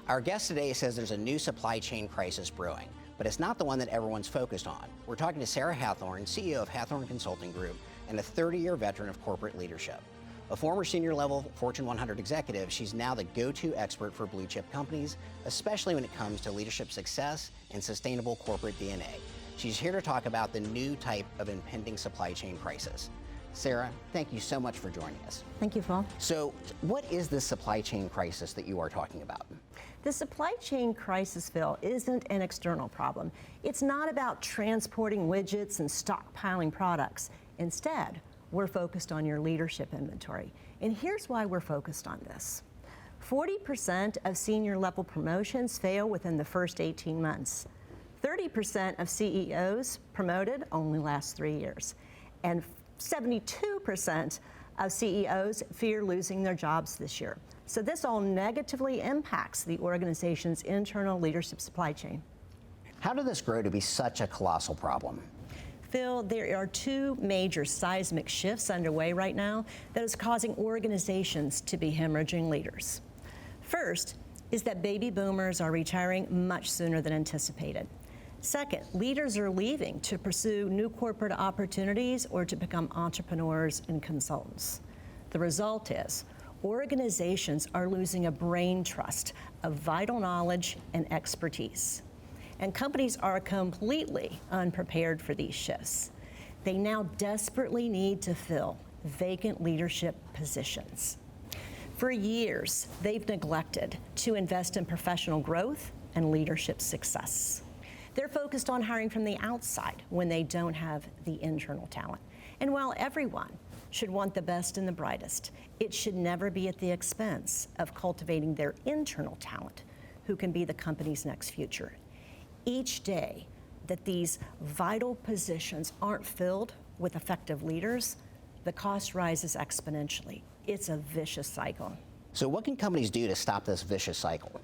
Our guest today says there's a new supply chain crisis brewing, but it's not the one that everyone's focused on. We're talking to Sarah Hathorn, CEO of Hathorn Consulting Group and a 30-year veteran of corporate leadership. A former senior-level Fortune 100 executive, she's now the go-to expert for blue-chip companies, especially when it comes to leadership success and sustainable corporate DNA. She's here to talk about the new type of impending supply chain crisis. Sarah, thank you so much for joining us. Thank you, Phil. So, what is this supply chain crisis that you are talking about? The supply chain crisis, Phil, isn't an external problem. It's not about transporting widgets and stockpiling products. Instead, we're focused on your leadership inventory. And here's why we're focused on this. 40% of senior level promotions fail within the first 18 months. 30% of CEOs promoted only last 3 years. And 72% of CEOs fear losing their jobs this year. So this all negatively impacts the organization's internal leadership supply chain. How did this grow to be such a colossal problem? Phil, there are two major seismic shifts underway right now that is causing organizations to be hemorrhaging leaders. First is that baby boomers are retiring much sooner than anticipated. Second, leaders are leaving to pursue new corporate opportunities or to become entrepreneurs and consultants. The result is organizations are losing a brain trust of vital knowledge and expertise. And companies are completely unprepared for these shifts. They now desperately need to fill vacant leadership positions. For years, they've neglected to invest in professional growth and leadership success. They're focused on hiring from the outside when they don't have the internal talent. And while everyone should want the best and the brightest, it should never be at the expense of cultivating their internal talent, who can be the company's next future. Each day that these vital positions aren't filled with effective leaders, the cost rises exponentially. It's a vicious cycle. So what can companies do to stop this vicious cycle?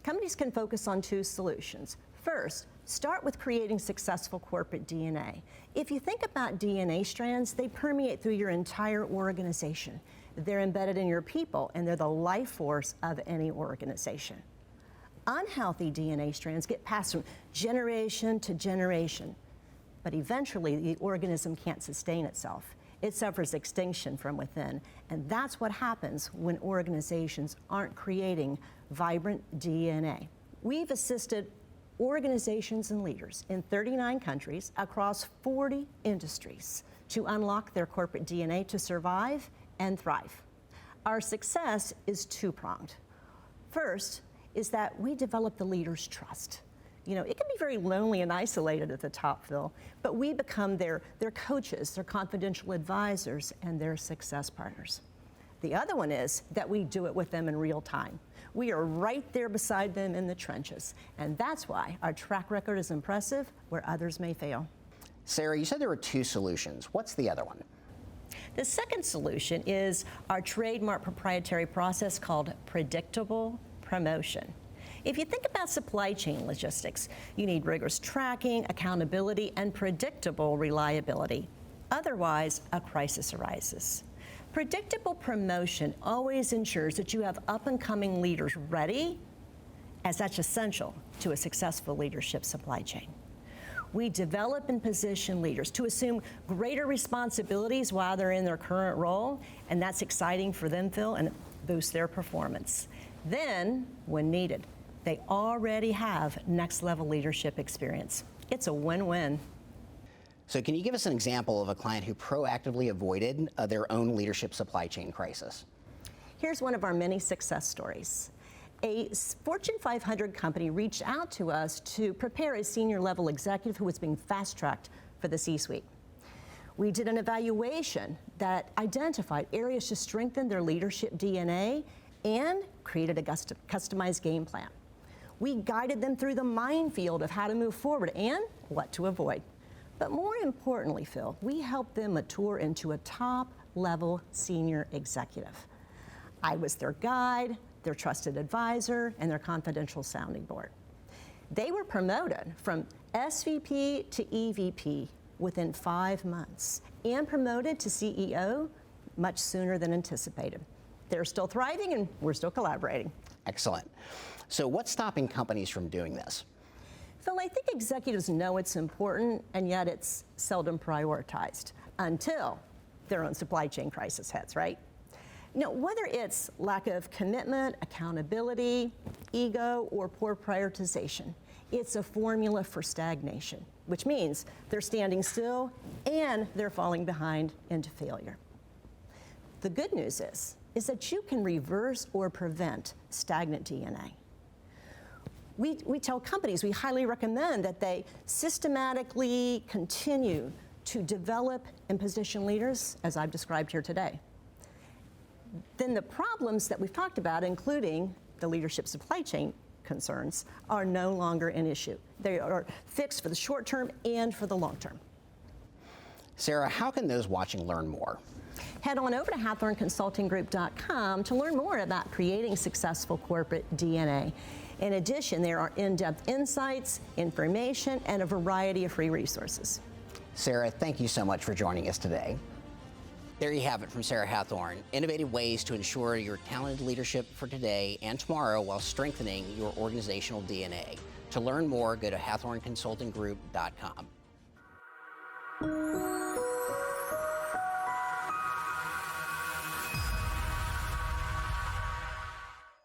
Companies can focus on two solutions. First, start with creating successful corporate DNA. If you think about DNA strands, they permeate through your entire organization. They're embedded in your people, and they're the life force of any organization. Unhealthy DNA strands get passed from generation to generation, but eventually the organism can't sustain itself. It suffers extinction from within, and that's what happens when organizations aren't creating vibrant DNA. We've assisted organizations and leaders in 39 countries across 40 industries to unlock their corporate DNA to survive and thrive. Our success is two-pronged. First is that we develop the leader's trust. You know, it can be very lonely and isolated at the top, Phil, but we become their coaches, their confidential advisors, and their success partners. The other one is that we do it with them in real time. We are right there beside them in the trenches, and that's why our track record is impressive where others may fail. Sarah, you said there were two solutions. What's the other one? The second solution is our trademark proprietary process called predictable promotion. If you think about supply chain logistics, you need rigorous tracking, accountability, and predictable reliability. Otherwise, a crisis arises. Predictable promotion always ensures that you have up-and-coming leaders ready, as that's essential to a successful leadership supply chain. We develop and position leaders to assume greater responsibilities while they're in their current role, and that's exciting for them, Phil, and it boosts their performance. Then, when needed, they already have next-level leadership experience. It's a win-win. So can you give us an example of a client who proactively avoided their own leadership supply chain crisis? Here's one of our many success stories. A Fortune 500 company reached out to us to prepare a senior level executive who was being fast-tracked for the C-suite. We did an evaluation that identified areas to strengthen their leadership DNA and created a customized game plan. We guided them through the minefield of how to move forward and what to avoid. But more importantly, Phil, we helped them mature into a top-level senior executive. I was their guide, their trusted advisor, and their confidential sounding board. They were promoted from SVP to EVP within 5 months and promoted to CEO much sooner than anticipated. They're still thriving and we're still collaborating. Excellent. So what's stopping companies from doing this? Phil, I think executives know it's important, and yet it's seldom prioritized until their own supply chain crisis hits, right? Now, whether it's lack of commitment, accountability, ego, or poor prioritization, it's a formula for stagnation, which means they're standing still and they're falling behind into failure. The good news is that you can reverse or prevent stagnant DNA. We tell companies, we highly recommend that they systematically continue to develop and position leaders, as I've described here today. Then the problems that we've talked about, including the leadership supply chain concerns, are no longer an issue. They are fixed for the short term and for the long term. Sarah, how can those watching learn more? Head on over to HathornConsultingGroup.com to learn more about creating successful corporate DNA. In addition, there are in-depth insights, information, and a variety of free resources. Sarah, thank you so much for joining us today. There you have it from Sarah Hathorn, innovative ways to ensure your talented leadership for today and tomorrow while strengthening your organizational DNA. To learn more, go to HathornConsultingGroup.com.